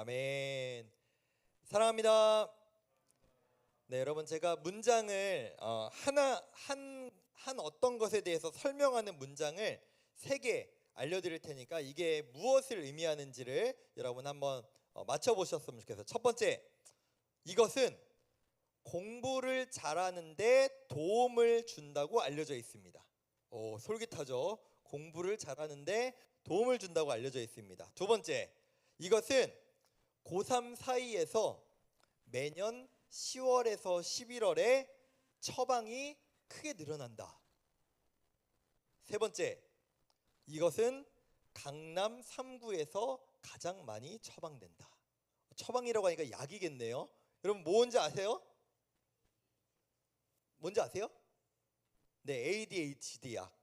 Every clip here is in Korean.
아멘. 사랑합니다. 네, 여러분 제가 문장을 한 어떤 것에 대해서 설명하는 문장을 3개 알려드릴 테니까 이게 무엇을 의미하는지를 여러분 한번 맞춰보셨으면 좋겠어요. 첫 번째, 이것은 공부를 잘하는데 도움을 준다고 알려져 있습니다. 솔깃하죠? 공부를 잘하는데 도움을 준다고 알려져 있습니다. 두 번째, 이것은 고3 사이에서 매년 10월에서 11월에 처방이 크게 늘어난다. 세 번째, 이것은 강남 3구에서 가장 많이 처방된다. 처방이라고 하니까 약이겠네요. 여러분 뭔지 아세요? 뭔지 아세요? 네, ADHD 약.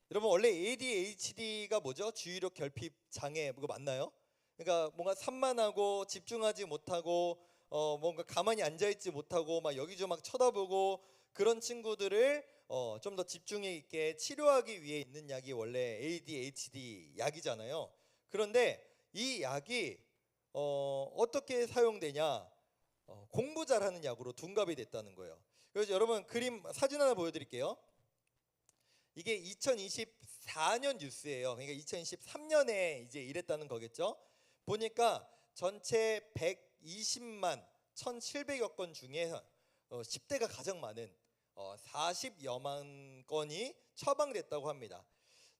여러분 원래 ADHD가 뭐죠? 주의력 결핍 장애, 그거 맞나요? 그러니까 뭔가 산만하고 집중하지 못하고 뭔가 가만히 앉아있지 못하고 막 여기저기 막 쳐다보고 그런 친구들을 좀 더 집중력 있게 치료하기 위해 있는 약이 원래 ADHD 약이잖아요. 그런데 이 약이 어떻게 사용되냐? 공부 잘하는 약으로 둔갑이 됐다는 거예요. 그래서 여러분 사진 하나 보여드릴게요. 이게 2024년 뉴스예요. 그러니까 2023년에 이제 이랬다는 거겠죠. 보니까 전체 120만 1,700여 건 중에 10대가 가장 많은 40여만 건이 처방됐다고 합니다.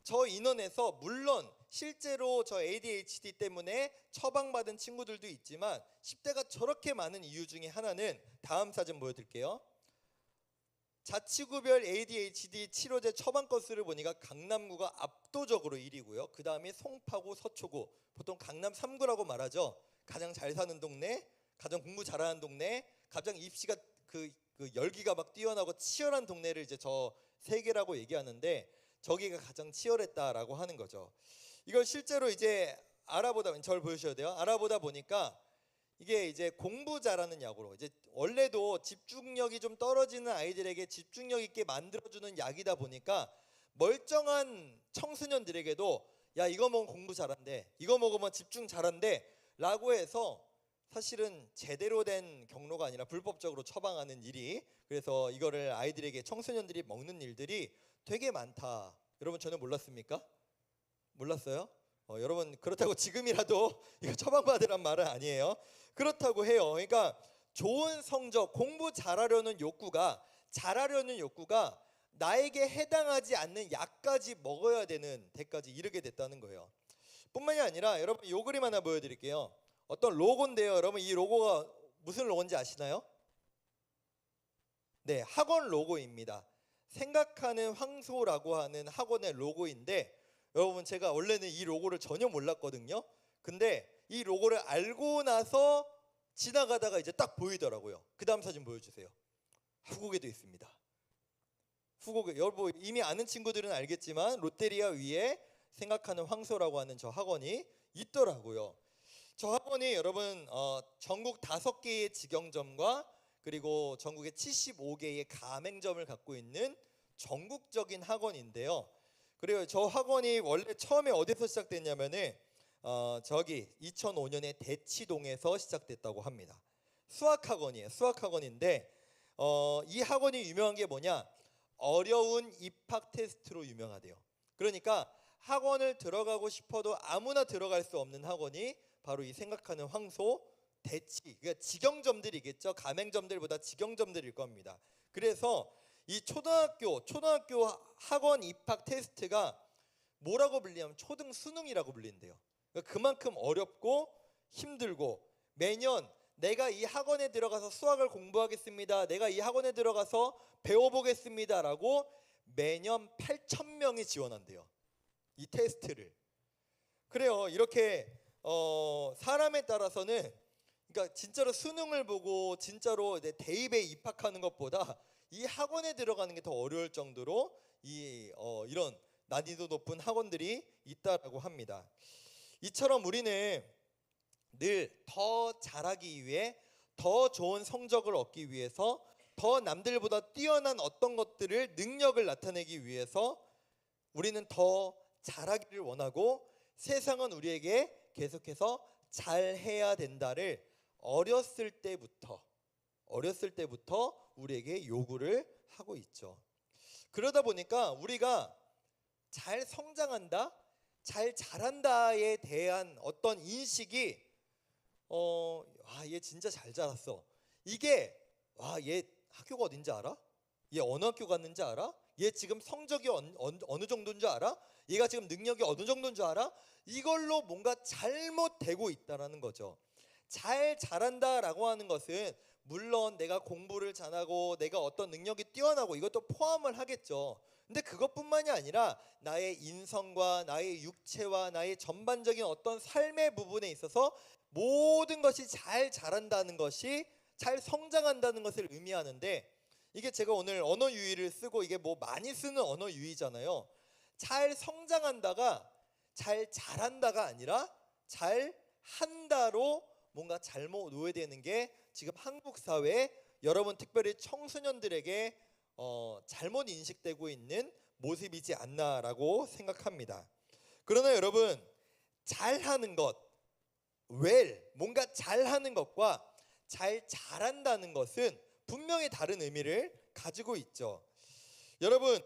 저 인원에서 물론 실제로 저 ADHD 때문에 처방받은 친구들도 있지만 10대가 저렇게 많은 이유 중에 하나는 다음 사진 보여드릴게요. 자치구별 ADHD 치료제 처방 건수를 보니까 강남구가 압도적으로 1위고요. 그 다음에 송파구, 서초구, 보통 강남 3구라고 말하죠. 가장 잘 사는 동네, 가장 공부 잘하는 동네, 가장 입시가 그 열기가 막 뛰어나고 치열한 동네를 이제 저 3개라고 얘기하는데 저기가 가장 치열했다라고 하는 거죠. 이걸 실제로 이제 저를 보여주셔야 돼요. 알아보다 보니까 이게 이제 공부 잘하는 약으로 이제 원래도 집중력이 좀 떨어지는 아이들에게 집중력 있게 만들어주는 약이다 보니까 멀쩡한 청소년들에게도 야 이거 먹으면 공부 잘한대, 이거 먹으면 집중 잘한대 라고 해서 사실은 제대로 된 경로가 아니라 불법적으로 처방하는 일이, 그래서 이거를 아이들에게 청소년들이 먹는 일들이 되게 많다. 여러분 전혀 몰랐습니까? 몰랐어요? 여러분 그렇다고 지금이라도 이거 처방받으란 말은 아니에요. 그렇다고 해요. 그러니까 좋은 성적, 공부 잘하려는 욕구가 나에게 해당하지 않는 약까지 먹어야 되는 데까지 이르게 됐다는 거예요. 뿐만이 아니라 여러분 이 그림 하나 보여드릴게요. 어떤 로고인데요. 여러분 이 로고가 무슨 로고인지 아시나요? 네, 학원 로고입니다. 생각하는 황소라고 하는 학원의 로고인데 여러분 제가 원래는 이 로고를 전혀 몰랐거든요. 근데 이 로고를 알고 나서 지나가다가 이제 딱 보이더라고요. 그 다음 사진 보여주세요. 후곡에도 있습니다. 후곡에 여러분 이미 아는 친구들은 알겠지만 롯데리아 위에 생각하는 황소라고 하는 저 학원이 있더라고요. 저 학원이 여러분 전국 5개의 직영점과 그리고 전국에 75개의 가맹점을 갖고 있는 전국적인 학원인데요. 그리고 저 학원이 원래 처음에 어디서 시작됐냐면은 저기 2005년에 대치동에서 시작됐다고 합니다. 수학학원이에요. 수학학원인데 이 학원이 유명한 게 뭐냐? 어려운 입학 테스트로 유명하대요. 그러니까 학원을 들어가고 싶어도 아무나 들어갈 수 없는 학원이 바로 이 생각하는 황소 대치, 그러니까 직영점들이겠죠. 가맹점들보다 직영점들일 겁니다. 그래서 이 초등학교 학원 입학 테스트가 뭐라고 불리냐면 초등 수능이라고 불린대요. 그러니까 그만큼 어렵고 힘들고 매년 내가 이 학원에 들어가서 수학을 공부하겠습니다, 내가 이 학원에 들어가서 배워보겠습니다라고 매년 8,000명이 지원한대요. 이 테스트를. 그래요. 이렇게 사람에 따라서는 그러니까 진짜로 수능을 보고 진짜로 대입에 입학하는 것보다 이 학원에 들어가는 게 더 어려울 정도로 이런 난이도 높은 학원들이 있다라고 합니다. 이처럼 우리는 늘 더 잘하기 위해, 더 좋은 성적을 얻기 위해서, 더 남들보다 뛰어난 어떤 것들을 능력을 나타내기 위해서 우리는 더 잘하기를 원하고 세상은 우리에게 계속해서 잘해야 된다를 어렸을 때부터 우리에게 요구를 하고 있죠. 그러다 보니까 우리가 잘 성장한다, 잘 자란다에 대한 어떤 인식이 얘 진짜 잘 자랐어. 이게 얘 학교가 어딘지 알아? 얘 어느 학교 갔는지 알아? 얘 지금 성적이 어느 정도인 줄 알아? 얘가 지금 능력이 어느 정도인 줄 알아? 이걸로 뭔가 잘못되고 있다라는 거죠. 잘 자란다라고 하는 것은 물론 내가 공부를 잘하고 내가 어떤 능력이 뛰어나고 이것도 포함을 하겠죠. 근데 그것뿐만이 아니라 나의 인성과 나의 육체와 나의 전반적인 어떤 삶의 부분에 있어서 모든 것이 잘 자란다는 것이 잘 성장한다는 것을 의미하는데, 이게 제가 오늘 언어 유희를 쓰고 이게 뭐 많이 쓰는 언어 유희잖아요. 잘 성장한다가 잘 자란다가 아니라 잘 한다로 뭔가 잘못 오해되는 게 지금 한국 사회, 여러분 특별히 청소년들에게 잘못 인식되고 있는 모습이지 않나라고 생각합니다. 그러나 여러분, 잘하는 것, 뭔가 잘하는 것과 잘 자란다는 것은 분명히 다른 의미를 가지고 있죠. 여러분,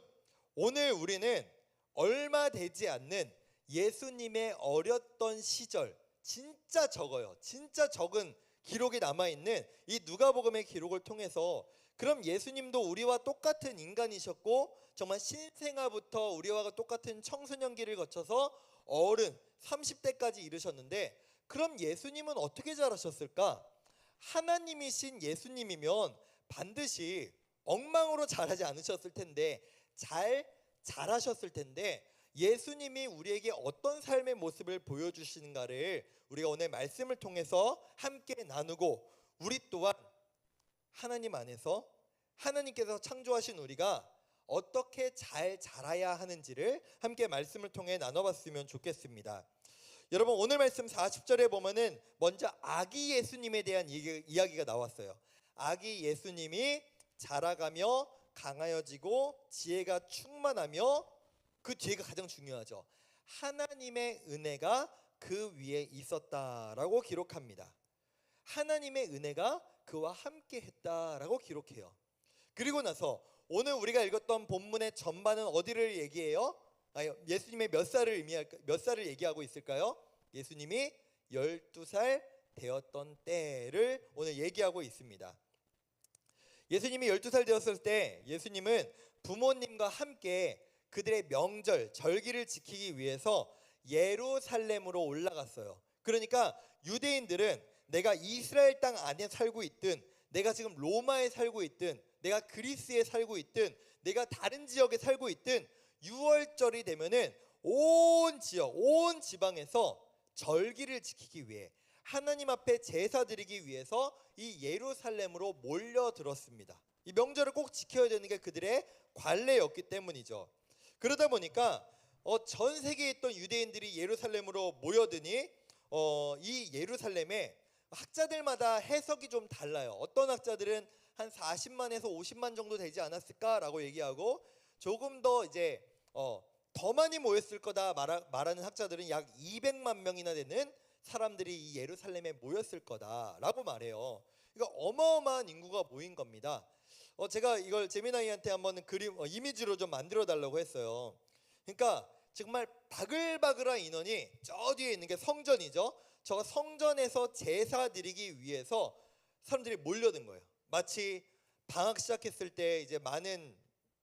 오늘 우리는 얼마 되지 않는 예수님의 어렸던 시절, 진짜 적어요. 진짜 적은 기록이 남아있는 이 누가복음의 기록을 통해서, 그럼 예수님도 우리와 똑같은 인간이셨고 정말 신생아부터 우리와 똑같은 청소년기를 거쳐서 어른 30대까지 이르셨는데, 그럼 예수님은 어떻게 자라셨을까? 하나님이신 예수님이면 반드시 엉망으로 자라지 않으셨을 텐데 잘 자라셨을 텐데, 예수님이 우리에게 어떤 삶의 모습을 보여주시는가를 우리가 오늘 말씀을 통해서 함께 나누고, 우리 또한 하나님 안에서 하나님께서 창조하신 우리가 어떻게 잘 자라야 하는지를 함께 말씀을 통해 나눠봤으면 좋겠습니다. 여러분, 오늘 말씀 40절에 보면은 먼저 아기 예수님에 대한 이야기가 나왔어요. 아기 예수님이 자라가며 강하여지고 지혜가 충만하며, 그 뒤에가 가장 중요하죠. 하나님의 은혜가 그 위에 있었다라고 기록합니다. 하나님의 은혜가 그와 함께 했다라고 기록해요. 그리고 나서 오늘 우리가 읽었던 본문의 전반은 어디를 얘기해요? 예수님의 몇 살을 얘기하고 있을까요? 예수님이 12살 되었던 때를 오늘 얘기하고 있습니다. 예수님이 12살 되었을 때 예수님은 부모님과 함께 그들의 명절, 절기를 지키기 위해서 예루살렘으로 올라갔어요. 그러니까 유대인들은 내가 이스라엘 땅 안에 살고 있든, 내가 지금 로마에 살고 있든, 내가 그리스에 살고 있든, 내가 다른 지역에 살고 있든, 6월절이 되면은 온 지역, 온 지방에서 절기를 지키기 위해, 하나님 앞에 제사 드리기 위해서 이 예루살렘으로 몰려들었습니다. 이 명절을 꼭 지켜야 되는 게 그들의 관례였기 때문이죠. 그러다 보니까 전 세계에 있던 유대인들이 예루살렘으로 모여드니 이 예루살렘에 학자들마다 해석이 좀 달라요. 어떤 학자들은 한 40만에서 50만 정도 되지 않았을까라고 얘기하고, 조금 더 이제 더 많이 모였을 거다 말하는 학자들은 약 200만 명이나 되는 사람들이 이 예루살렘에 모였을 거다라고 말해요. 그러니까 어마어마한 인구가 모인 겁니다. 제가 이걸 재미나이한테 한번 이미지로 좀 만들어 달라고 했어요. 그러니까 정말 바글바글한 인원이 저 뒤에 있는 게 성전이죠. 저 성전에서 제사 드리기 위해서 사람들이 몰려든 거예요. 마치 방학 시작했을 때 이제 많은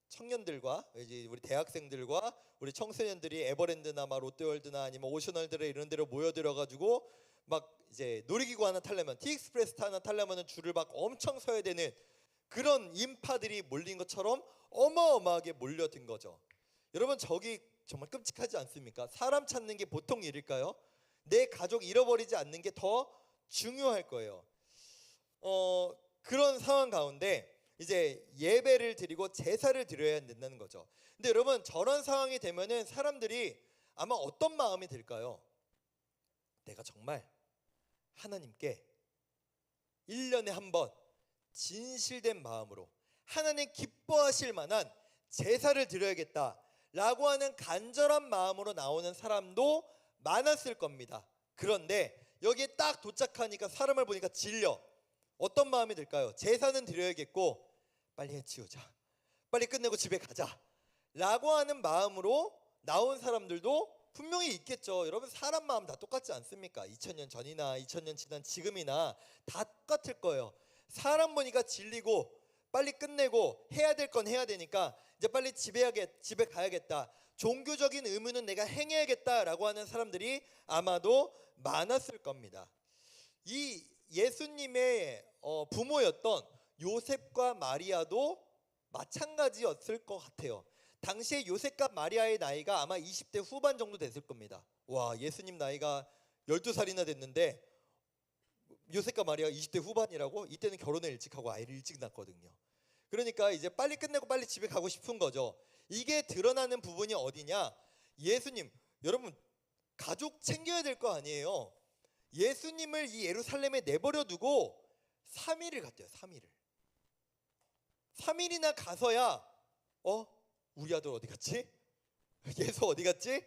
청년들과 이제 우리 대학생들과 우리 청소년들이 에버랜드나 막 롯데월드나 아니면 오션월드나 이런 데로 모여들어 가지고 막 이제 놀이기구 하나 타려면, 티익스프레스 하나 타려면 줄을 막 엄청 서야 되는 그런 인파들이 몰린 것처럼 어마어마하게 몰려든 거죠. 여러분, 저기 정말 끔찍하지 않습니까? 사람 찾는 게 보통 일일까요? 내 가족 잃어버리지 않는 게 더 중요할 거예요. 그런 상황 가운데 이제 예배를 드리고 제사를 드려야 된다는 거죠. 근데 여러분, 저런 상황이 되면은 사람들이 아마 어떤 마음이 들까요? 내가 정말 하나님께 1년에 한 번 진실된 마음으로 하나님 기뻐하실 만한 제사를 드려야겠다라고 하는 간절한 마음으로 나오는 사람도 많았을 겁니다. 그런데 여기에 딱 도착하니까 사람을 보니까 질려. 어떤 마음이 들까요? 제사는 드려야겠고 빨리 해치우자, 빨리 끝내고 집에 가자 라고 하는 마음으로 나온 사람들도 분명히 있겠죠. 여러분, 사람 마음 다 똑같지 않습니까? 2000년 전이나 2000년 지난 지금이나 다 똑같을 거예요. 사람 보니까 질리고 빨리 끝내고 해야 될 건 해야 되니까 이제 빨리 집에 가야겠다, 종교적인 의무는 내가 행해야겠다라고 하는 사람들이 아마도 많았을 겁니다. 이 예수님의 부모였던 요셉과 마리아도 마찬가지였을 것 같아요. 당시에 요셉과 마리아의 나이가 아마 20대 후반 정도 됐을 겁니다. 와, 예수님 나이가 12살이나 됐는데 요셉과 마리아가 20대 후반이라고? 이때는 결혼을 일찍 하고 아이를 일찍 낳거든요. 그러니까 이제 빨리 끝내고 빨리 집에 가고 싶은 거죠. 이게 드러나는 부분이 어디냐? 예수님, 여러분 가족 챙겨야 될 거 아니에요. 예수님을 이 예루살렘에 내버려 두고 3일을 갔대요. 3일이나 가서야 우리 아들 어디 갔지? 예수 어디 갔지?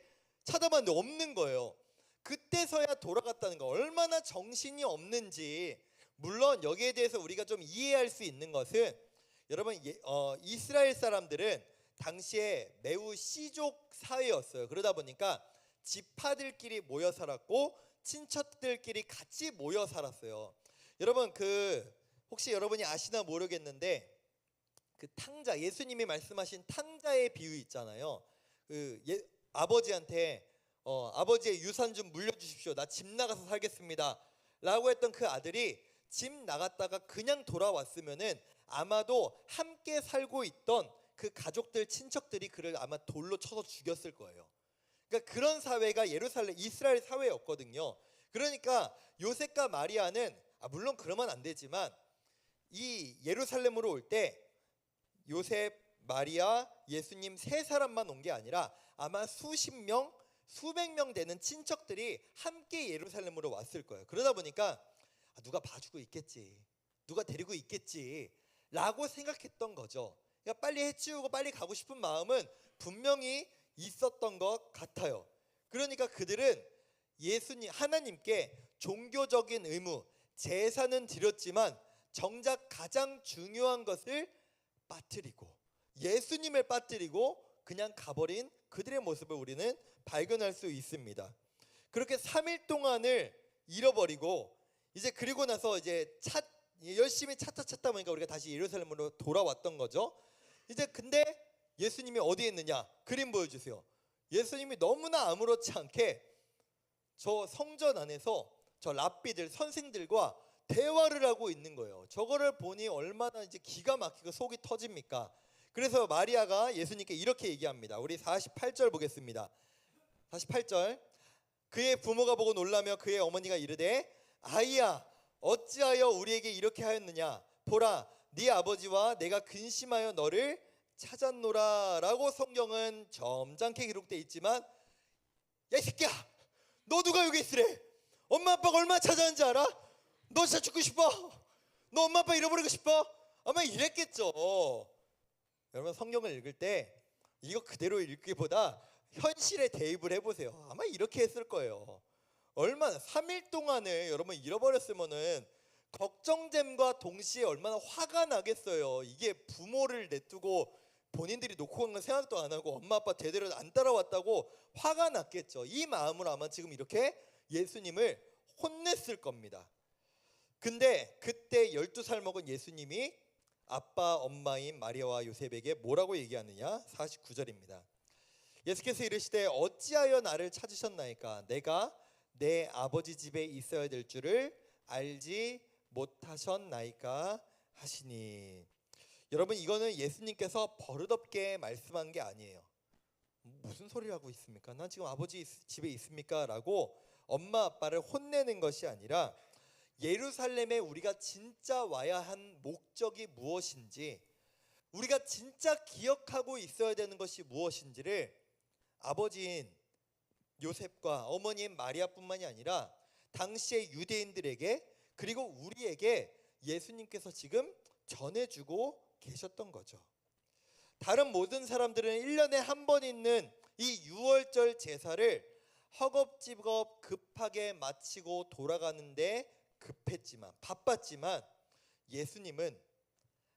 찾아봤는데 없는 거예요. 그때서야 돌아갔다는 거, 얼마나 정신이 없는지. 물론 여기에 대해서 우리가 좀 이해할 수 있는 것은, 여러분 이스라엘 사람들은 당시에 매우 시족 사회였어요. 그러다 보니까 지파들끼리 모여 살았고 친척들끼리 같이 모여 살았어요. 여러분 혹시 여러분이 아시나 모르겠는데 그 탕자, 예수님이 말씀하신 탕자의 비유 있잖아요. 아버지한테 아버지의 유산 좀 물려주십시오, 나 집 나가서 살겠습니다 라고 했던 그 아들이 집 나갔다가 그냥 돌아왔으면은 아마도 함께 살고 있던 그 가족들, 친척들이 그를 아마 돌로 쳐서 죽였을 거예요. 그러니까 그런 사회가 이스라엘 사회였거든요. 그러니까 요셉과 마리아는 물론 그러면 안 되지만 이 예루살렘으로 올 때 요셉, 마리아, 예수님 세 사람만 온 게 아니라 아마 수십 명, 수백 명 되는 친척들이 함께 예루살렘으로 왔을 거예요. 그러다 보니까 누가 봐주고 있겠지, 누가 데리고 있겠지 라고 생각했던 거죠. 그러니까 빨리 해치우고 빨리 가고 싶은 마음은 분명히 있었던 것 같아요. 그러니까 그들은 하나님께 종교적인 의무, 제사는 드렸지만 정작 가장 중요한 것을 빠뜨리고, 예수님을 빠뜨리고 그냥 가버린 그들의 모습을 우리는 발견할 수 있습니다. 그렇게 3일 동안을 잃어버리고 이제 그리고 나서 이제 열심히 찾다 보니까 우리가 다시 예루살렘으로 돌아왔던 거죠. 이제 근데 예수님이 어디에 있느냐? 그림 보여주세요. 예수님이 너무나 아무렇지 않게 저 성전 안에서 저 랍비들, 선생들과 대화를 하고 있는 거예요. 저거를 보니 얼마나 이제 기가 막히고 속이 터집니까? 그래서 마리아가 예수님께 이렇게 얘기합니다. 우리 48절 보겠습니다. 48절. 그의 부모가 보고 놀라며 그의 어머니가 이르되 아이야, 어찌하여 우리에게 이렇게 하였느냐? 보라, 네 아버지와 내가 근심하여 너를 찾았노라 라고 성경은 점잖게 기록되어 있지만, 야 이 새끼야, 너 누가 여기 있으래? 엄마 아빠가 얼마나 찾아왔는지 알아? 너 진짜 죽고 싶어? 너 엄마 아빠 잃어버리고 싶어? 아마 이랬겠죠. 여러분 성경을 읽을 때 이거 그대로 읽기보다 현실에 대입을 해보세요. 아마 이렇게 했을 거예요. 얼마나 3일 동안을 여러분 잃어버렸으면은 걱정됨과 동시에 얼마나 화가 나겠어요. 이게 부모를 내두고 본인들이 놓고 간 건 생각도 안 하고 엄마 아빠 대대로 안 따라왔다고 화가 났겠죠. 이 마음으로 아마 지금 이렇게 예수님을 혼냈을 겁니다. 근데 그때 12살 먹은 예수님이 아빠 엄마인 마리아와 요셉에게 뭐라고 얘기하느냐? 49절입니다. 예수께서 이르시되 어찌하여 나를 찾으셨나이까? 내가 내 아버지 집에 있어야 될 줄을 알지 못하셨나이까 하시니. 여러분 이거는 예수님께서 버릇없게 말씀한 게 아니에요. 무슨 소리를 하고 있습니까? 난 지금 아버지 집에 있습니까? 라고 엄마 아빠를 혼내는 것이 아니라 예루살렘에 우리가 진짜 와야 한 목적이 무엇인지, 우리가 진짜 기억하고 있어야 되는 것이 무엇인지를 아버지인 요셉과 어머니인 마리아뿐만이 아니라 당시의 유대인들에게 그리고 우리에게 예수님께서 지금 전해주고 계셨던 거죠. 다른 모든 사람들은 1년에 한 번 있는 이 유월절 제사를 허겁지겁 급하게 마치고 돌아가는데 급했지만 바빴지만 예수님은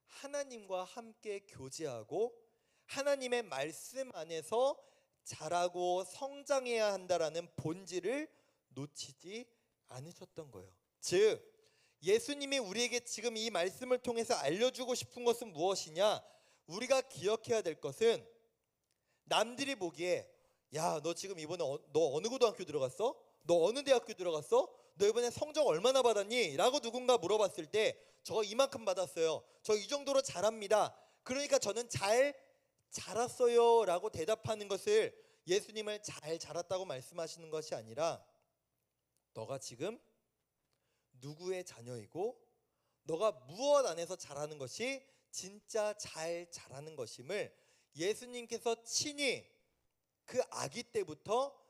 하나님과 함께 교제하고 하나님의 말씀 안에서 자라고 성장해야 한다라는 본질을 놓치지 않으셨던 거예요. 즉 예수님이 우리에게 지금 이 말씀을 통해서 알려주고 싶은 것은 무엇이냐? 우리가 기억해야 될 것은 남들이 보기에 야, 너 지금 이번에 너 어느 고등학교 들어갔어? 너 어느 대학교 들어갔어? 너 이번에 성적 얼마나 받았니? 라고 누군가 물어봤을 때 저 이만큼 받았어요. 저 이 정도로 잘합니다. 그러니까 저는 잘 자랐어요 라고 대답하는 것을 예수님을 잘 자랐다고 말씀하시는 것이 아니라 너가 지금 누구의 자녀이고 너가 무엇 안에서 자라는 것이 진짜 잘 자라는 것임을 예수님께서 친히 그 아기 때부터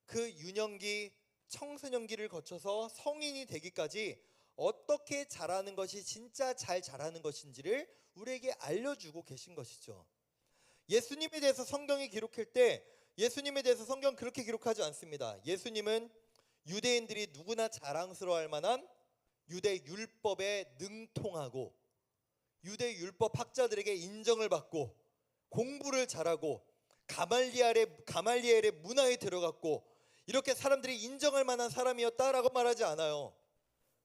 그 유년기, 청소년기를 거쳐서 성인이 되기까지 어떻게 자라는 것이 진짜 잘 자라는 것인지를 우리에게 알려주고 계신 것이죠. 예수님에 대해서 성경이 기록할 때 예수님에 대해서 성경 그렇게 기록하지 않습니다. 예수님은 유대인들이 누구나 자랑스러워할 만한 유대 율법에 능통하고 유대 율법 학자들에게 인정을 받고 공부를 잘하고 가말리엘의 문화에 들어갔고 이렇게 사람들이 인정할 만한 사람이었다라고 말하지 않아요.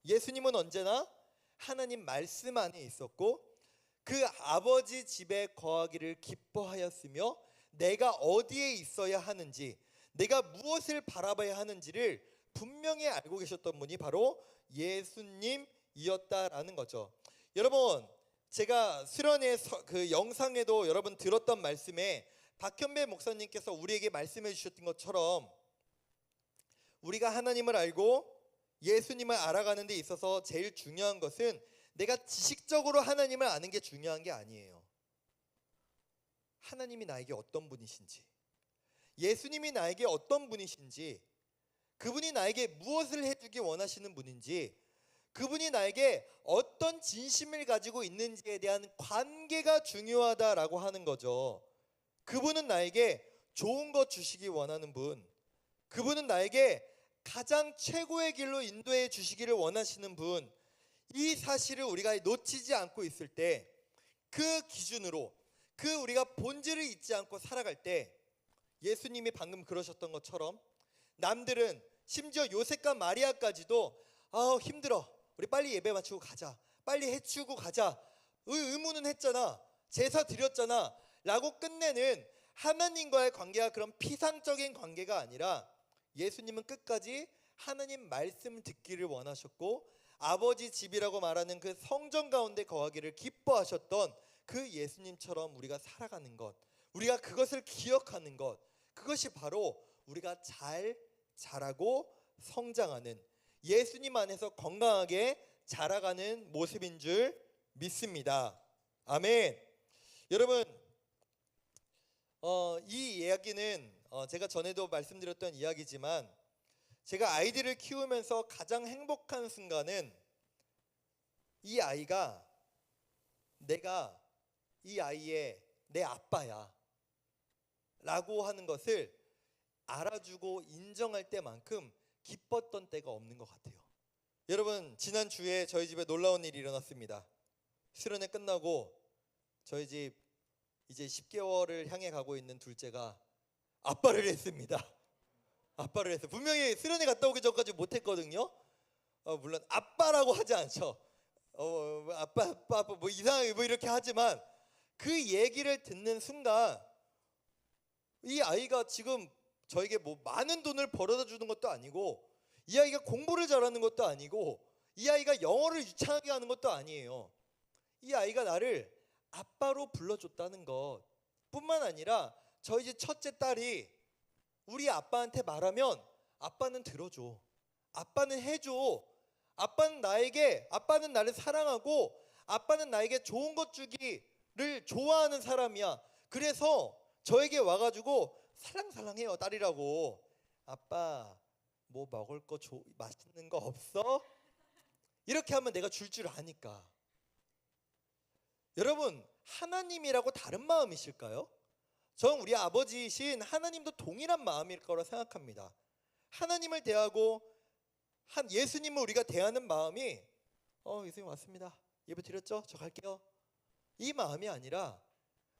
예수님은 언제나 하나님 말씀 안에 있었고 그 아버지 집에 거하기를 기뻐하였으며 내가 어디에 있어야 하는지 내가 무엇을 바라봐야 하는지를 분명히 알고 계셨던 분이 바로 예수님이었다라는 거죠. 여러분 제가 수련회 그 영상에도 여러분 들었던 말씀에 박현배 목사님께서 우리에게 말씀해 주셨던 것처럼 우리가 하나님을 알고 예수님을 알아가는 데 있어서 제일 중요한 것은 내가 지식적으로 하나님을 아는 게 중요한 게 아니에요. 하나님이 나에게 어떤 분이신지, 예수님이 나에게 어떤 분이신지, 그분이 나에게 무엇을 해주기 원하시는 분인지, 그분이 나에게 어떤 진심을 가지고 있는지에 대한 관계가 중요하다라고 하는 거죠. 그분은 나에게 좋은 것 주시기 원하는 분, 그분은 나에게 가장 최고의 길로 인도해 주시기를 원하시는 분, 이 사실을 우리가 놓치지 않고 있을 때 그 기준으로 그 우리가 본질을 잊지 않고 살아갈 때 예수님이 방금 그러셨던 것처럼 남들은 심지어 요셉과 마리아까지도 힘들어 우리 빨리 예배 마치고 가자 빨리 해치우고 가자 의무는 했잖아 제사 드렸잖아 라고 끝내는 하나님과의 관계가 그런 피상적인 관계가 아니라 예수님은 끝까지 하나님 말씀 듣기를 원하셨고 아버지 집이라고 말하는 그 성전 가운데 거하기를 기뻐하셨던 그 예수님처럼 우리가 살아가는 것, 우리가 그것을 기억하는 것, 그것이 바로 우리가 잘 자라고 성장하는 예수님 안에서 건강하게 자라가는 모습인 줄 믿습니다. 아멘. 여러분 이 이야기는 제가 전에도 말씀드렸던 이야기지만 제가 아이들을 키우면서 가장 행복한 순간은 이 아이가 내가 이 아이의 내 아빠야 라고 하는 것을 알아주고 인정할 때만큼 기뻤던 때가 없는 것 같아요. 여러분 지난주에 저희 집에 놀라운 일이 일어났습니다. 수련회 끝나고 저희 집 이제 10개월을 향해 가고 있는 둘째가 아빠를 했습니다. 아빠를 했어요. 분명히 수련회 갔다 오기 전까지 못했거든요. 물론 아빠라고 하지 않죠. 아빠 뭐 이상하게 뭐 이렇게 하지만 그 얘기를 듣는 순간 이 아이가 지금 저에게 뭐 많은 돈을 벌어다 주는 것도 아니고 이 아이가 공부를 잘하는 것도 아니고 이 아이가 영어를 유창하게 하는 것도 아니에요. 이 아이가 나를 아빠로 불러줬다는 것 뿐만 아니라 저희 집 첫째 딸이 우리 아빠한테 말하면 아빠는 들어줘. 아빠는 해줘. 아빠는 나를 사랑하고 아빠는 나에게 좋은 것 주기를 좋아하는 사람이야. 그래서 저에게 와가지고 살랑살랑해요. 딸이라고. 아빠 뭐 먹을 거 맛있는 거 없어? 이렇게 하면 내가 줄 줄 아니까. 여러분 하나님이라고 다른 마음이실까요? 전 우리 아버지이신 하나님도 동일한 마음일 거라 생각합니다. 하나님을 대하고 한 예수님을 우리가 대하는 마음이 예수님 왔습니다. 예배 드렸죠? 저 갈게요. 이 마음이 아니라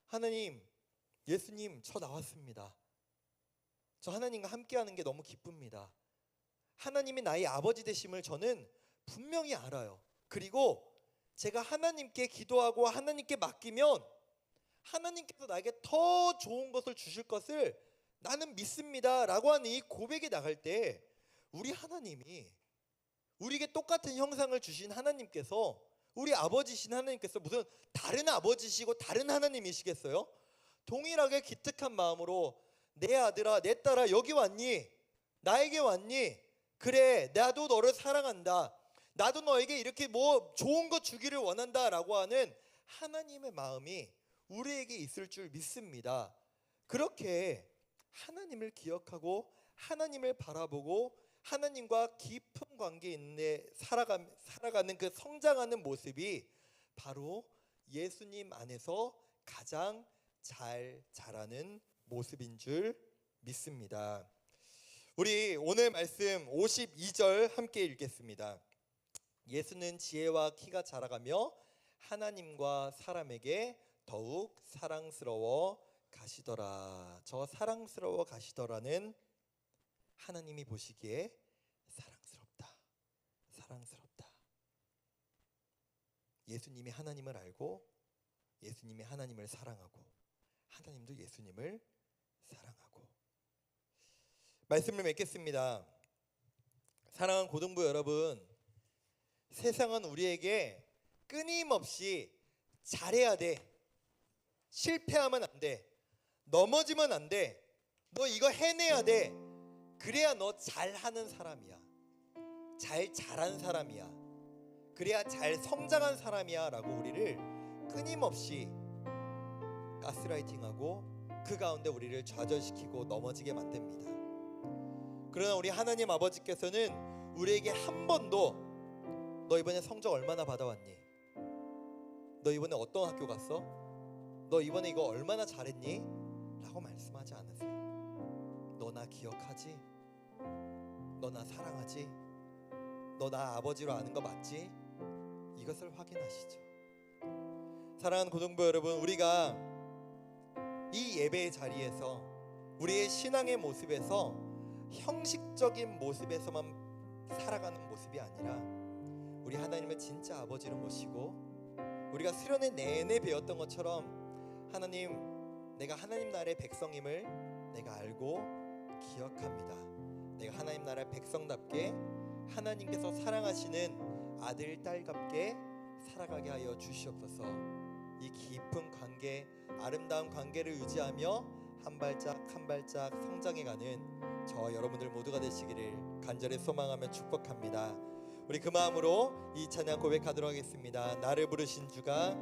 하나님, 예수님 저 나왔습니다. 저 하나님과 함께하는 게 너무 기쁩니다. 하나님이 나의 아버지 되심을 저는 분명히 알아요. 그리고 제가 하나님께 기도하고 하나님께 맡기면 하나님께서 나에게 더 좋은 것을 주실 것을 나는 믿습니다 라고 하는 이 고백이 나갈 때 우리 하나님이 우리에게 똑같은 형상을 주신 하나님께서 우리 아버지신 하나님께서 무슨 다른 아버지시고 다른 하나님이시겠어요? 동일하게 기특한 마음으로 내 아들아 내 딸아 여기 왔니? 나에게 왔니? 그래 나도 너를 사랑한다. 나도 너에게 이렇게 뭐 좋은 거 주기를 원한다 라고 하는 하나님의 마음이 우리에게 있을 줄 믿습니다. 그렇게 하나님을 기억하고 하나님을 바라보고 하나님과 깊은 관계 있는 살아가는 그 성장하는 모습이 바로 예수님 안에서 가장 잘 자라는 모습인 줄 믿습니다. 우리 오늘 말씀 52절 함께 읽겠습니다. 예수는 지혜와 키가 자라가며 하나님과 사람에게 더욱 사랑스러워 가시더라. 저 사랑스러워 가시더라는 하나님이 보시기에 사랑스럽다. 예수님이 하나님을 알고 예수님이 하나님을 사랑하고 하나님도 예수님을 사랑하고. 말씀을 맺겠습니다. 사랑하는 고등부 여러분, 세상은 우리에게 끊임없이 잘해야 돼, 실패하면 안 돼, 넘어지면 안 돼, 너 이거 해내야 돼, 그래야 너 잘하는 사람이야, 잘 자란 사람이야, 그래야 잘 성장한 사람이야 라고 우리를 끊임없이 가스라이팅하고 그 가운데 우리를 좌절시키고 넘어지게 만듭니다. 그러나 우리 하나님 아버지께서는 우리에게 한 번도 너 이번에 성적 얼마나 받아왔니? 너 이번에 어떤 학교 갔어? 너 이번에 이거 얼마나 잘했니? 라고 말씀하지 않으세요. 너 나 기억하지? 너 나 사랑하지? 너 나 아버지로 아는 거 맞지? 이것을 확인하시죠. 사랑하는 고등부 여러분, 우리가 이 예배의 자리에서 우리의 신앙의 모습에서 형식적인 모습에서만 살아가는 모습이 아니라 우리 하나님을 진짜 아버지로 모시고 우리가 수련회 내내 배웠던 것처럼 하나님, 내가 하나님 나라의 백성임을 내가 알고 기억합니다. 내가 하나님 나라의 백성답게 하나님께서 사랑하시는 아들, 딸답게 살아가게 하여 주시옵소서. 이 깊은 관계, 아름다운 관계를 유지하며 한 발짝 한 발짝 성장해가는 저 여러분들 모두가 되시기를 간절히 소망하며 축복합니다. 우리 그 마음으로 이 찬양 고백하도록 하겠습니다. 나를 부르신 주가